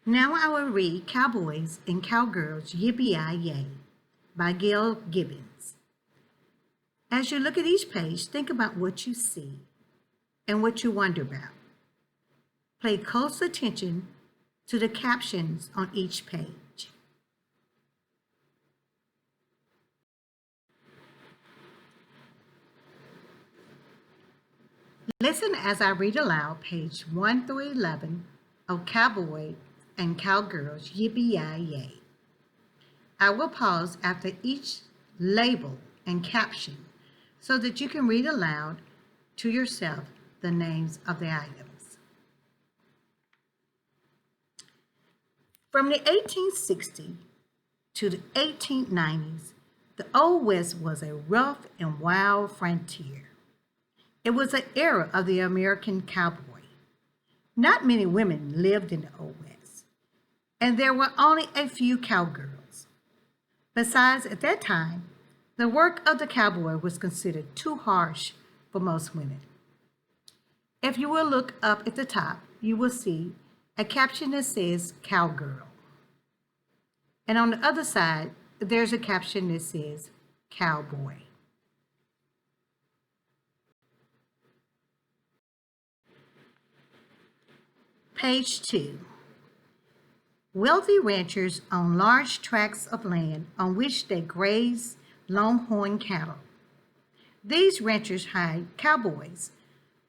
Now I will read Cowboys and Cowgirls Yippe by Gail Gibbons. As you look at each page, think about what you see and what you wonder about. Pay close attention to the captions on each page. Listen as I read aloud page 1 through 11 of Cowboys and Cowgirls Yippe. I will pause after each label and caption so that you can read aloud to yourself the names of the items. From the 1860s to the 1890s, the Old West was a rough and wild frontier. It was an era of the American cowboy. Not many women lived in the Old West, and there were only a few cowgirls. Besides, at that time, the work of the cowboy was considered too harsh for most women. If you will look up at the top, you will see a caption that says cowgirl. And on the other side, there's a caption that says cowboy. Page 2. Wealthy ranchers own large tracts of land on which they graze longhorn cattle. These ranchers hired cowboys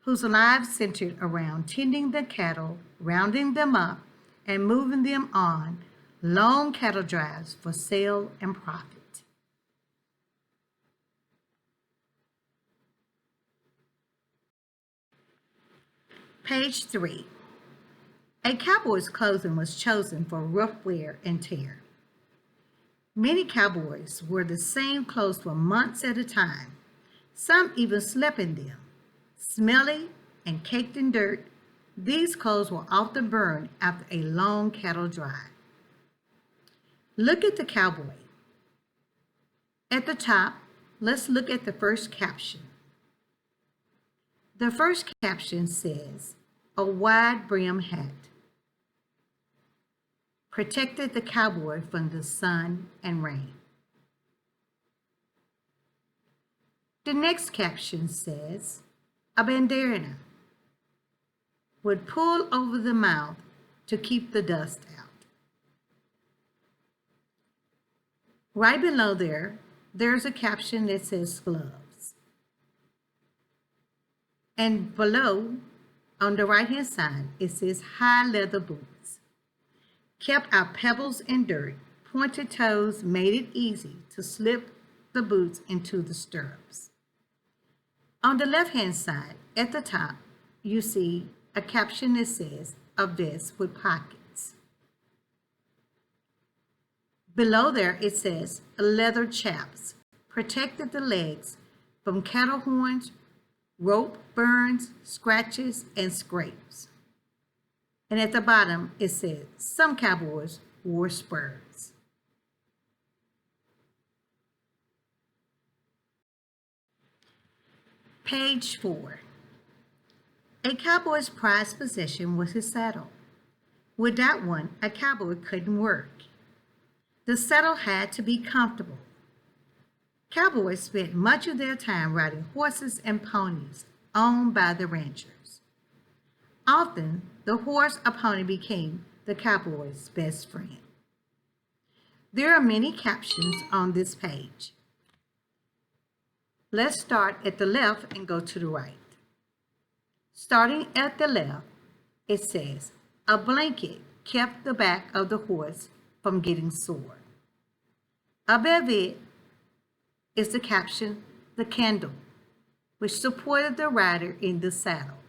whose lives centered around tending the cattle, rounding them up, and moving them on long cattle drives for sale and profit. Page 3. A cowboy's clothing was chosen for rough wear and tear. Many cowboys wore the same clothes for months at a time. Some even slept in them. Smelly and caked in dirt, these clothes were often burned after a long cattle drive. Look at the cowboy. At the top, let's look at the first caption. The first caption says, "A wide brim hat protected the cowboy from the sun and rain." The next caption says, "A bandana would pull over the mouth to keep the dust out." Right below there's a caption that says gloves. And below, on the right-hand side, it says high leather boots. Kept out pebbles and dirt, pointed toes made it easy to slip the boots into the stirrups. On the left-hand side, at the top, you see a caption that says a vest with pockets. Below there, it says leather chaps protected the legs from cattle horns, rope burns, scratches, and scrapes. And at the bottom, it says some cowboys wore spurs. Page 4. A cowboy's prized possession was his saddle. Without one, a cowboy couldn't work. The saddle had to be comfortable. Cowboys spent much of their time riding horses and ponies owned by the ranchers. Often, the horse or pony became the cowboy's best friend. There are many captions on this page. Let's start at the left and go to the right. Starting at the left, it says, "A blanket kept the back of the horse from getting sore." Above it is the caption, "The candle," which supported the rider in the saddle.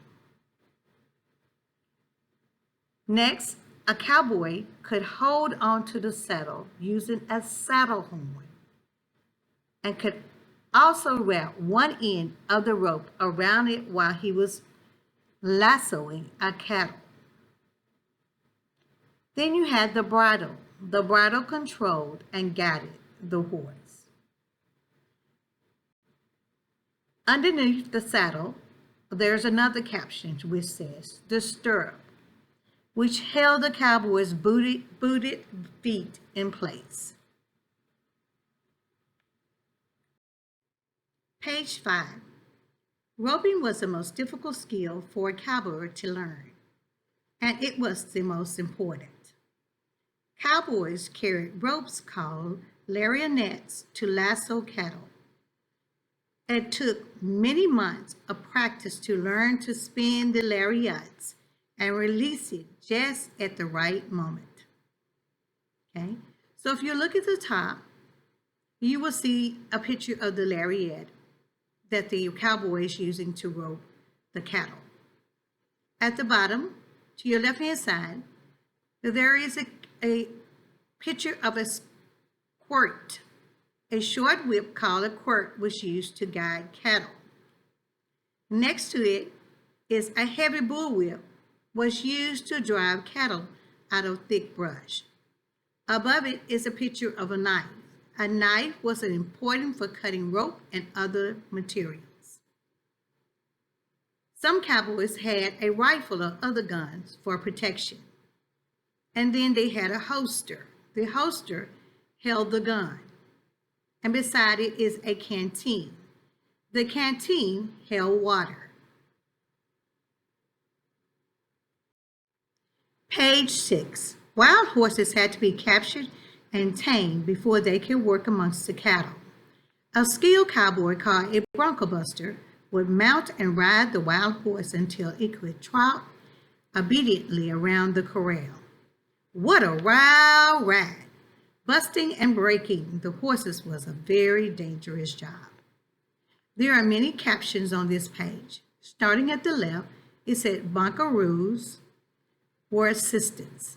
Next, a cowboy could hold onto the saddle using a saddle horn and could also wrap one end of the rope around it while he was lassoing a cattle. Then you had the bridle. The bridle controlled and guided the horse. Underneath the saddle, there's another caption which says, "The stirrup." which held the cowboys' booted feet in place. Page 5. Roping was the most difficult skill for a cowboy to learn, and it was the most important. Cowboys carried ropes called lariats to lasso cattle. It took many months of practice to learn to spin the lariats and release it just at the right moment. Okay, so if you look at the top, you will see a picture of the lariat that the cowboy is using to rope the cattle. At the bottom, to your left-hand side, there is a picture of a quirt. A short whip called a quirt was used to guide cattle. Next to it is a heavy bullwhip, was used to drive cattle out of thick brush. Above it is a picture of a knife. A knife was important for cutting rope and other materials. Some cowboys had a rifle or other guns for protection. And then they had a holster. The holster held the gun. And beside it is a canteen. The canteen held water. Page 6. Wild horses had to be captured and tamed before they could work amongst the cattle. A skilled cowboy called a bronco buster would mount and ride the wild horse until it could trot obediently around the corral. What a wild ride! Busting and breaking the horses was a very dangerous job. There are many captions on this page. Starting at the left, it said bunkaroos or assistants.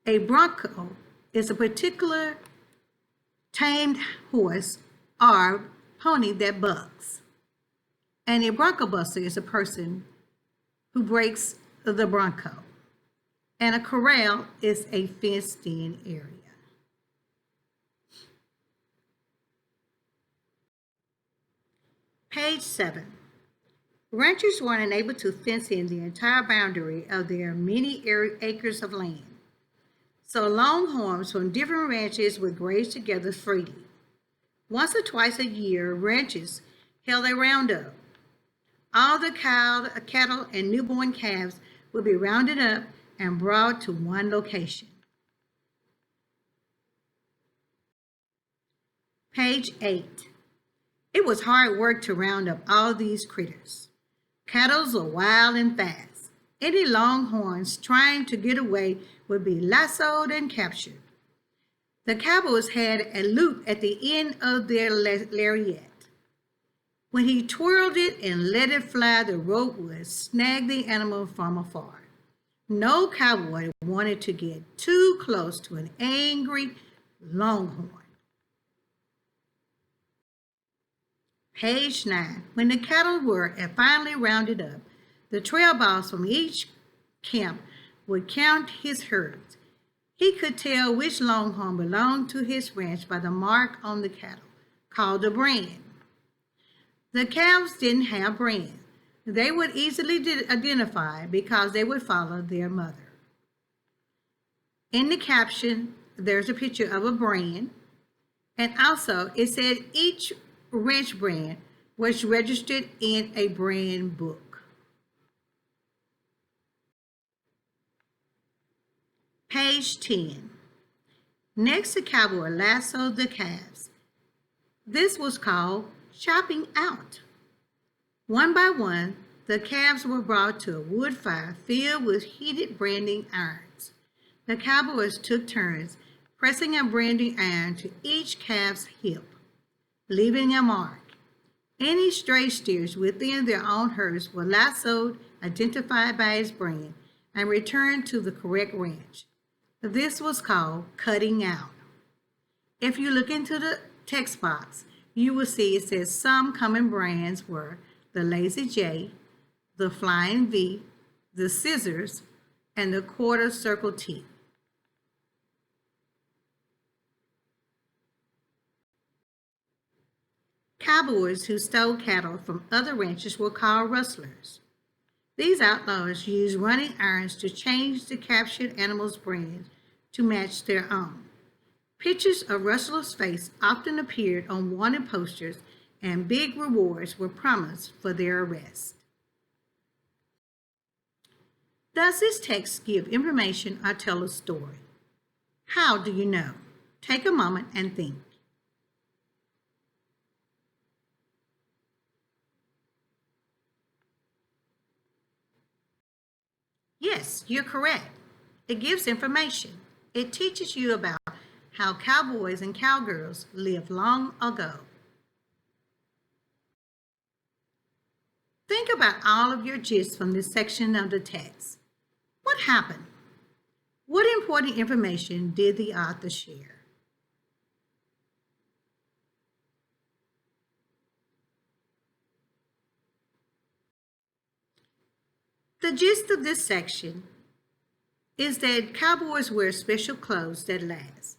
A bronco is a particular tamed horse or pony that bucks. And a bronco buster is a person who breaks the bronco. And a corral is a fenced-in area. Page 7. Ranchers were unable to fence in the entire boundary of their many acres of land. So longhorns from different ranches would graze together freely. Once or twice a year, ranches held a roundup. All the cattle and newborn calves would be rounded up and brought to one location. Page 8. It was hard work to round up all these critters. Cattle are wild and fast. Any longhorns trying to get away would be lassoed and captured. The cowboys had a loop at the end of their lariat. When he twirled it and let it fly, the rope would snag the animal from afar. No cowboy wanted to get too close to an angry longhorn. Page 9. When the cattle were finally rounded up, the trail boss from each camp would count his herds. He could tell which longhorn belonged to his ranch by the mark on the cattle, called a brand. The calves didn't have brands. They would easily identify because they would follow their mother. In the caption, there's a picture of a brand, and also it said each ranch brand was registered in a brand book. Page 10. Next, the cowboy lassoed the calves. This was called chopping out. One by one, the calves were brought to a wood fire filled with heated branding irons. The cowboys took turns pressing a branding iron to each calf's hip, leaving a mark. Any stray steers within their own herds were lassoed, identified by its brand, and returned to the correct ranch. This was called cutting out. If you look into the text box, you will see it says some common brands were the Lazy J, the Flying V, the Scissors, and the Quarter Circle T. Cowboys who stole cattle from other ranches were called rustlers. These outlaws used running irons to change the captured animals' brands to match their own. Pictures of rustlers' face often appeared on wanted posters, and big rewards were promised for their arrest. Does this text give information or tell a story? How do you know? Take a moment and think. Yes, you're correct. It gives information. It teaches you about how cowboys and cowgirls lived long ago. Think about all of your gist from this section of the text. What happened? What important information did the author share? The gist of this section is that cowboys wear special clothes that last.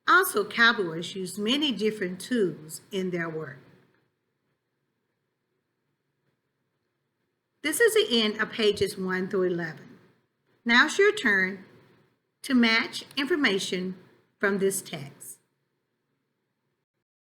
Also, cowboys use many different tools in their work. This is the end of pages 1 through 11. Now it's your turn to match information from this text.